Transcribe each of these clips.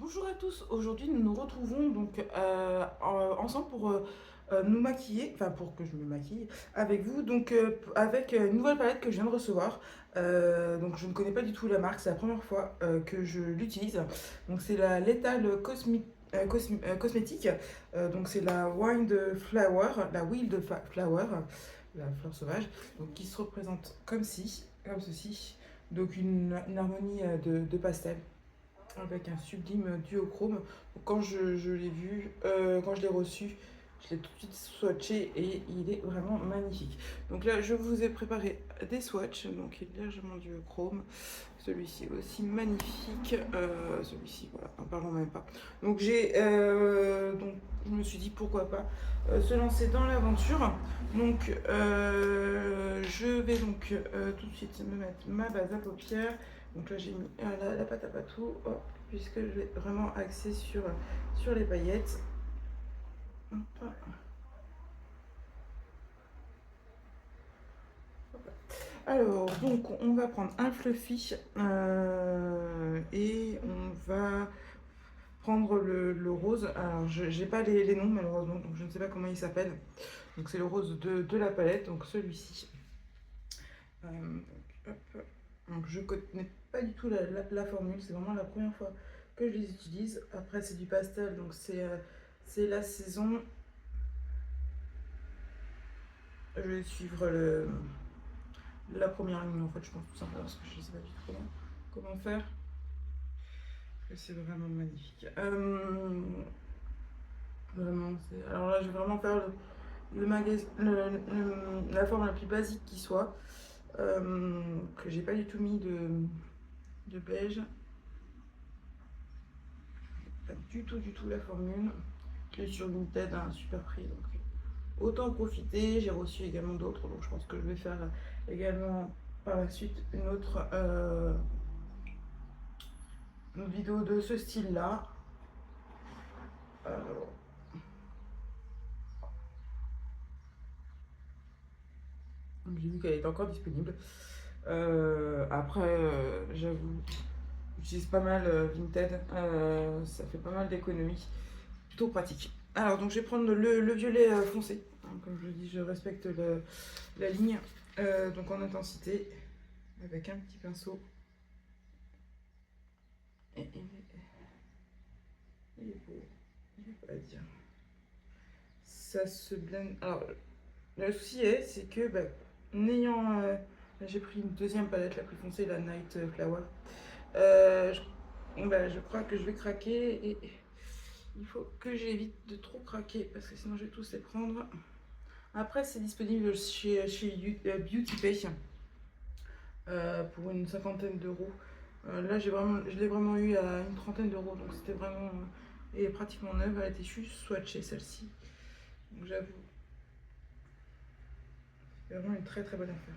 Bonjour à tous, aujourd'hui nous nous retrouvons donc ensemble pour nous maquiller, enfin pour que je me maquille avec vous, donc avec une nouvelle palette que je viens de recevoir. Donc je ne connais pas du tout la marque, c'est la première fois que je l'utilise. Donc c'est la Lethal Cosmétique. Donc c'est la Wild Flower, la Wild Flower, la fleur sauvage, donc qui se représente comme ceci, donc une harmonie de pastel avec un sublime duochrome. Quand je l'ai vu, quand je l'ai reçu, je l'ai tout de suite swatché et il est vraiment magnifique. Donc là, je vous ai préparé des swatchs, donc il est légèrement duochrome. Celui-ci aussi magnifique. Celui-ci, voilà, n'en parlons même pas. Donc donc je me suis dit pourquoi pas se lancer dans l'aventure. Donc je vais donc tout de suite me mettre ma base à paupières. Donc là j'ai mis la pâte à patou, hop, puisque je vais vraiment axer sur les paillettes. Hop. Alors, donc on va prendre un fluffy et on va prendre le rose. Alors, je n'ai pas les noms malheureusement, donc je ne sais pas comment il s'appelle. Donc c'est le rose de la palette, donc celui-ci. Donc je connais pas du tout la formule, c'est vraiment la première fois que je les utilise. Après c'est du pastel, donc c'est la saison. Je vais suivre la première ligne en fait, je pense tout simplement parce que je ne sais pas du tout comment faire. C'est vraiment magnifique. Vraiment, alors là je vais vraiment faire la forme la plus basique qui soit. Que j'ai pas du tout mis de beige. Pas du tout la formule. Je l'ai sur Vinted à un super prix, donc autant en profiter. J'ai reçu également d'autres, donc je pense que je vais faire également par la suite une vidéo de ce style là. J'ai vu qu'elle est encore disponible. Après, j'avoue, j'utilise pas mal Vinted, ça fait pas mal d'économies, plutôt pratique. Alors, donc je vais prendre le violet foncé. Hein, comme je dis, je respecte la ligne. Donc en intensité, avec un petit pinceau. Et il est beau, il n'y a pas à dire. Ça se blende. Alors, le souci c'est que, n'ayant. Là, j'ai pris une deuxième palette la plus foncée, la Night Flower. Je crois que je vais craquer et il faut que j'évite de trop craquer parce que sinon je vais tous les prendre. Après, c'est disponible chez Beauty Pay pour une cinquantaine d'euros. Là, je l'ai vraiment eu à une trentaine d'euros, donc c'était vraiment et pratiquement neuve. Elle était juste swatchée celle-ci. Donc j'avoue, c'est vraiment une très très bonne affaire.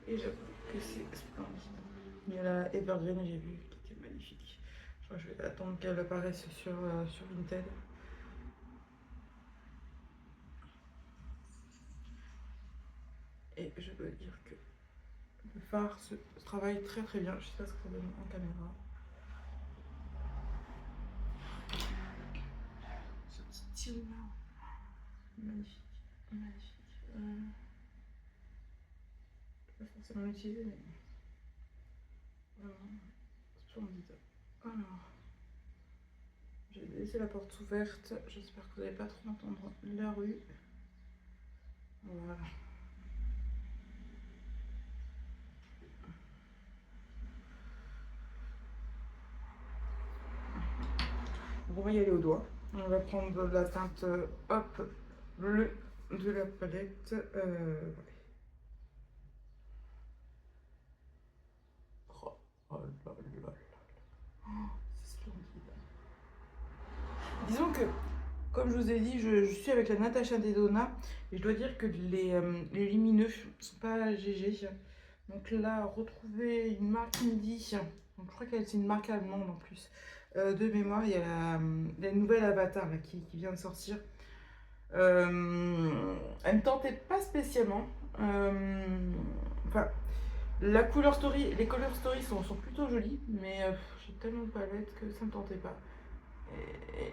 Et j'avoue que c'est splendide. Il y a la Evergreen, j'ai vu, qui était magnifique. Je crois que je vais attendre qu'elle apparaisse sur Vinted. Et je dois dire que le phare se travaille très très bien. Je sais pas ce que ça donne en caméra. Ce petit tire là, magnifique, magnifique. Je vais pas forcément l'utiliser, mais vraiment splendide. Alors, j'ai laissé la porte ouverte. J'espère que vous n'allez pas trop entendre la rue. Voilà. On va y aller au doigt. On va prendre la teinte hop bleue de la palette. Oh là là là. C'est splendide. Disons que, comme je vous ai dit, je suis avec la Natasha Denona et je dois dire que les lumineux ne sont pas GG. Donc là, retrouver une marque indie, donc je crois que c'est une marque allemande en plus. De mémoire, il y a la nouvelle Avatar là, qui vient de sortir. Elle ne tentait pas spécialement. Enfin, La couleur story, les couleurs story sont plutôt jolies, mais j'ai tellement de palettes que ça me tentait pas.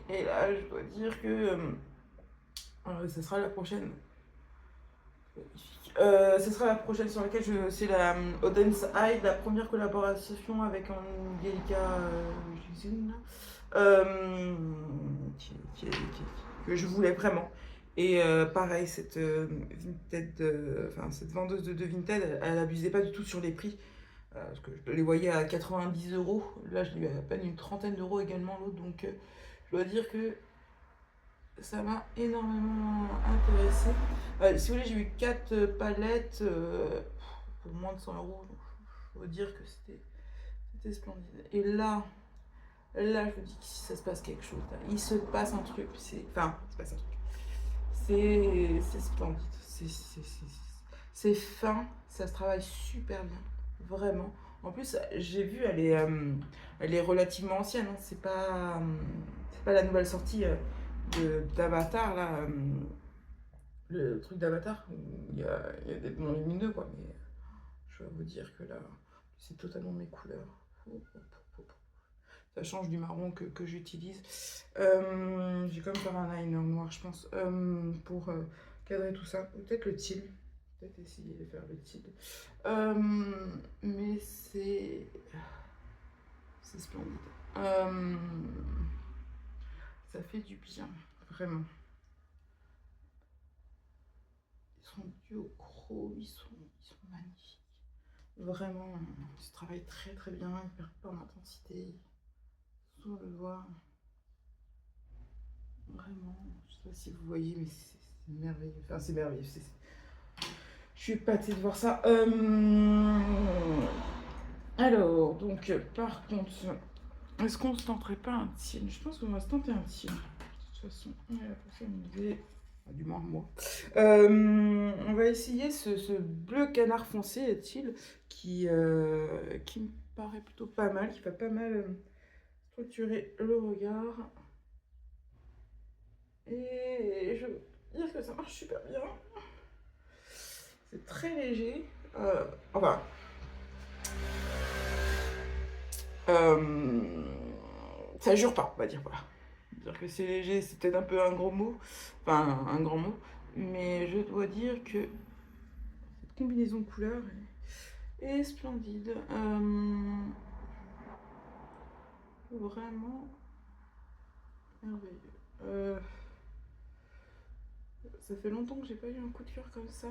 Et là, je dois dire que ce sera la prochaine. Ce sera la prochaine sur laquelle c'est la Odense Eye, la première collaboration avec Angelica Jizun, que je voulais vraiment. Et pareil, cette cette vendeuse de Vinted, elle abusait pas du tout sur les prix. Parce que je les voyais à 90 euros. Là, je l'ai eu à peine une trentaine d'euros également l'autre. Donc, je dois dire que ça m'a énormément intéressé. Si vous voulez, j'ai eu 4 palettes pour moins de 100 euros. Donc, je dois dire que c'était splendide. Et là, je vous dis que si ça se passe quelque chose, là, il se passe un truc. Enfin, il se passe un truc. C'est splendide. C'est fin. Ça se travaille super bien. Vraiment. En plus, j'ai vu, elle est relativement ancienne. Hein. C'est pas la nouvelle sortie d'Avatar, là. Le truc d'Avatar. Il y a des bons lumineux, quoi. Mais je vais vous dire que là, c'est totalement mes couleurs. Ça change du marron que j'utilise. J'ai quand même faire un liner noir, je pense, pour cadrer tout ça. Peut-être le teal. Peut-être essayer de faire le teal. Mais c'est splendide. Ça fait du bien, vraiment. Ils sont dus au croc, ils sont magnifiques. Vraiment, ils se travaillent très très bien, ils perdent pas en intensité. On le voit. Vraiment, je sais pas si vous voyez, mais c'est merveilleux. Enfin, c'est merveilleux. Je suis épatée de voir ça. Alors, donc, par contre, est-ce qu'on se tenterait pas un teal? Je pense qu'on va se tenter un teal. De toute façon, on a la une idée. Du moins, moi. On va essayer ce bleu canard foncé, teal, qui me paraît plutôt pas mal, qui va pas mal structurer le regard. Et je veux dire que ça marche super bien. C'est très léger. Enfin. Ça jure pas, on va dire, voilà. Dire que c'est léger, c'est peut-être un peu un gros mot. Enfin, un grand mot. Mais je dois dire que cette combinaison de couleurs est splendide. Vraiment merveilleux. Ça fait longtemps que j'ai pas eu un coup de cœur comme ça.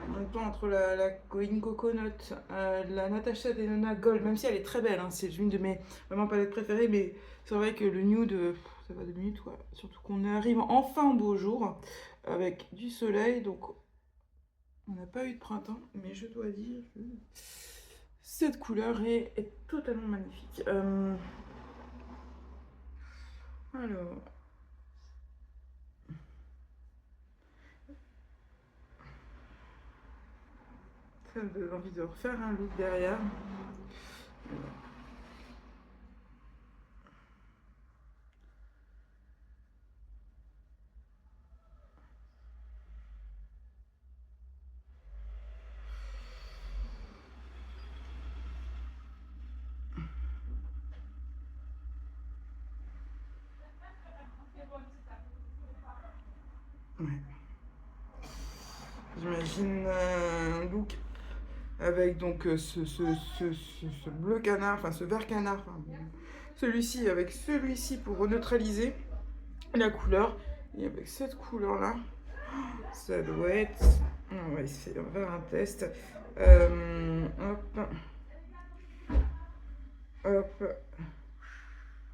En même temps, entre la Going Coconut, la Natasha Denona Gold, même si elle est très belle, hein, c'est une de mes vraiment palettes préférées, mais c'est vrai que le nude, ça va 2 minutes, quoi. Surtout qu'on arrive enfin au beau jour, avec du soleil, donc on n'a pas eu de printemps, mais je dois dire que cette couleur est totalement magnifique. Alors... ça me donne envie de refaire un look derrière. Ouais. J'imagine un look avec donc ce bleu canard, enfin ce vert canard, enfin, celui-ci avec celui-ci pour neutraliser la couleur, et avec cette couleur là, ça doit être, on va essayer, on va faire un test, hop, hop,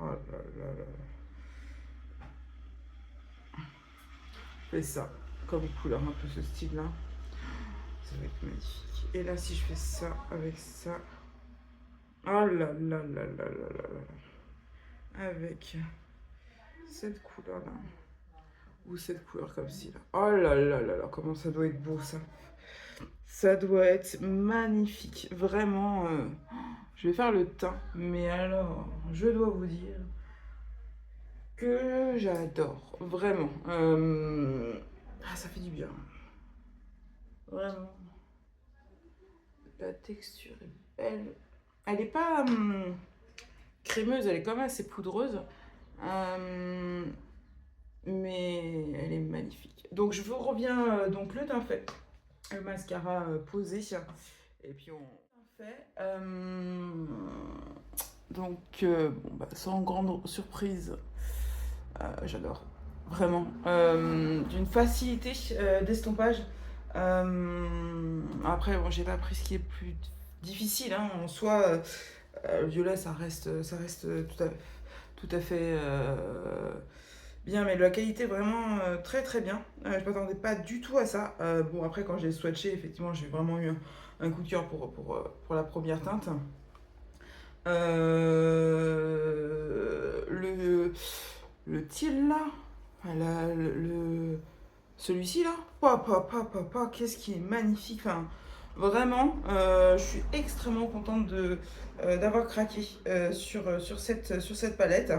oh là là là, je fais ça comme couleur, un peu ce style là, ça va être magnifique. Et là si je fais ça avec ça, oh là là là là là là là, avec cette couleur là, ou cette couleur comme ci là, oh là là là là, comment ça doit être beau ça. Ça doit être magnifique, vraiment. Je vais faire le teint, mais alors, je dois vous dire que j'adore, vraiment. Ah, ça fait du bien. Vraiment. La texture est belle. Elle n'est pas crémeuse, elle est quand même assez poudreuse. Mais elle est magnifique. Donc je vous reviens donc le teint fait. Le mascara posé. Et puis on fait. Donc bon, bah, sans grande surprise. J'adore. Vraiment. D'une facilité d'estompage. Après, bon, j'ai pas pris ce qui est plus difficile. Hein. En soi, le violet, ça reste tout à fait bien, mais la qualité vraiment très très bien. Je m'attendais pas du tout à ça. Bon, après, quand j'ai swatché, effectivement, j'ai vraiment eu un coup de cœur pour la première teinte. Le teal là, enfin, celui-ci là, qu'est-ce qui est magnifique. Enfin, vraiment, je suis extrêmement contente d'avoir craqué sur cette palette.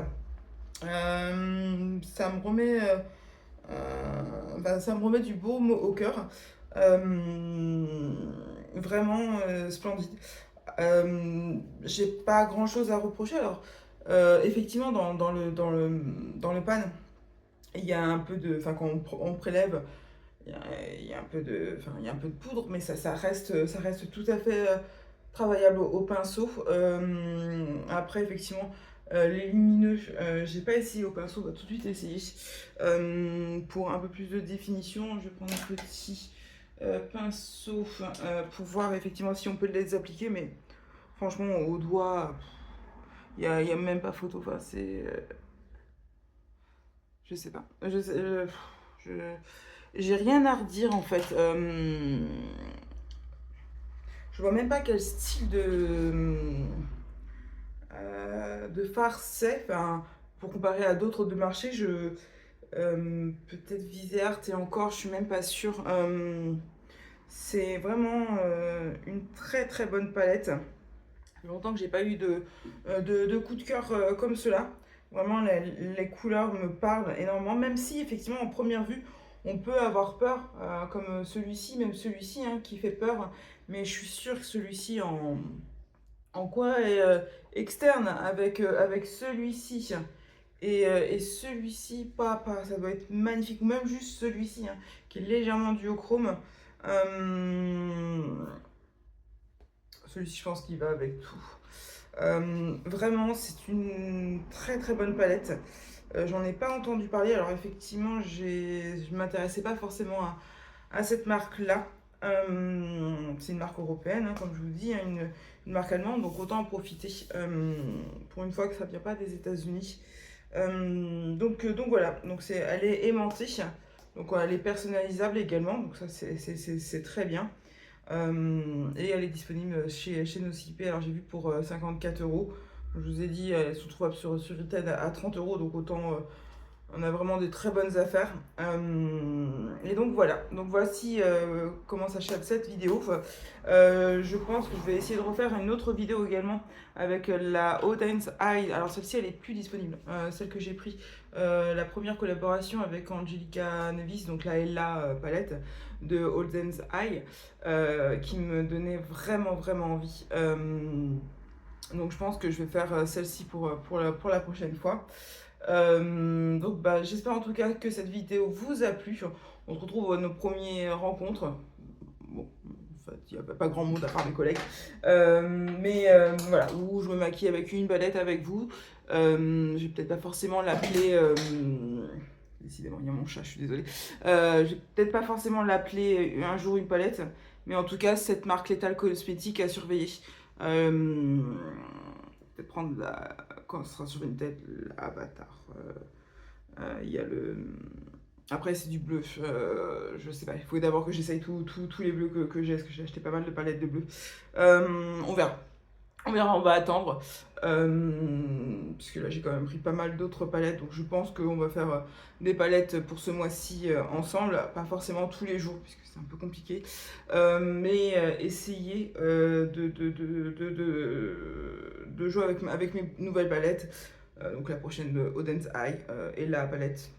Ça me remet, ça me remet du baume au cœur. Vraiment splendide. J'ai pas grand chose à reprocher. Alors, effectivement, dans le pan, il y a un peu de. Enfin, quand on prélève, il y a un peu de. Enfin, il y a un peu de poudre, mais ça reste tout à fait travaillable au pinceau. Après, effectivement, les lumineux, j'ai pas essayé au pinceau, on va tout de suite essayer. Pour un peu plus de définition, je vais prendre un petit pinceau pour voir effectivement si on peut les appliquer, mais franchement, au doigt, il y a même pas photo. Enfin, c'est. Je sais pas. J'ai rien à redire en fait. Je vois même pas quel style de farce c'est. Enfin, pour comparer à d'autres de marché, peut-être Viséart et encore, je suis même pas sûre. C'est vraiment une très très bonne palette. Ça fait longtemps que j'ai pas eu de coup de cœur comme cela. Vraiment, les couleurs me parlent énormément, même si effectivement en première vue, on peut avoir peur, comme celui-ci, même celui-ci hein, qui fait peur. Mais je suis sûre que celui-ci en quoi est externe avec celui-ci et celui-ci, ça doit être magnifique. Ou même juste celui-ci hein, qui est légèrement duochrome. Celui-ci, je pense qu'il va avec tout. Vraiment, c'est une très très bonne palette. J'en ai pas entendu parler. Alors effectivement, je m'intéressais pas forcément à cette marque-là. C'est une marque européenne, hein, comme je vous dis, hein, une marque allemande, donc autant en profiter pour une fois que ça vient pas des États-Unis. Donc voilà, donc elle est aimantée, donc elle est personnalisable également, donc ça c'est très bien. Et elle est disponible chez Nocipé. Alors j'ai vu pour 54 euros. Je vous ai dit, elles sont trouvables sur Vinted à 30 euros, donc autant on a vraiment des très bonnes affaires. Et donc voilà, donc voici comment s'achève cette vidéo. Je pense que je vais essayer de refaire une autre vidéo également avec la Odense Eye. Alors celle-ci elle est plus disponible, celle que j'ai pris, la première collaboration avec Angelica Nevis, donc la Ella palette de Odense Eye, qui me donnait vraiment vraiment envie. Donc je pense que je vais faire celle-ci pour la prochaine fois. Donc j'espère en tout cas que cette vidéo vous a plu. On se retrouve à nos premières rencontres. Bon, en fait, il n'y a pas grand monde à part mes collègues. Mais voilà, où je me maquille avec une palette avec vous. Je vais peut-être pas forcément l'appeler. Décidément, il y a mon chat, je suis désolée. Je vais peut-être pas forcément l'appeler un jour une palette. Mais en tout cas, cette marque Lethal Cosmétique à surveiller. Peut-être prendre quand ce sera sur une tête, l'avatar. Il y a le. Après, c'est du bleu. Je sais pas. Il faut d'abord que j'essaye tous les bleus que j'ai. Parce que j'ai acheté pas mal de palettes de bleus. On verra. On verra, on va attendre. Puisque là, j'ai quand même pris pas mal d'autres palettes. Donc, je pense qu'on va faire des palettes pour ce mois-ci ensemble. Pas forcément tous les jours, puisque c'est un peu compliqué. Mais essayer de jouer avec mes nouvelles palettes. Donc, la prochaine de Odense Eye et la palette.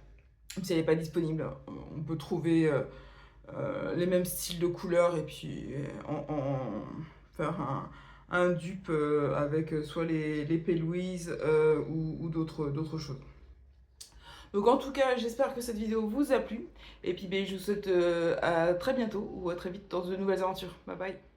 Si elle n'est pas disponible, on peut trouver les mêmes styles de couleurs et puis faire un dupe avec soit l'épée Louise ou d'autres choses. Donc en tout cas, j'espère que cette vidéo vous a plu. Et puis ben, je vous souhaite à très bientôt ou à très vite dans de nouvelles aventures. Bye bye.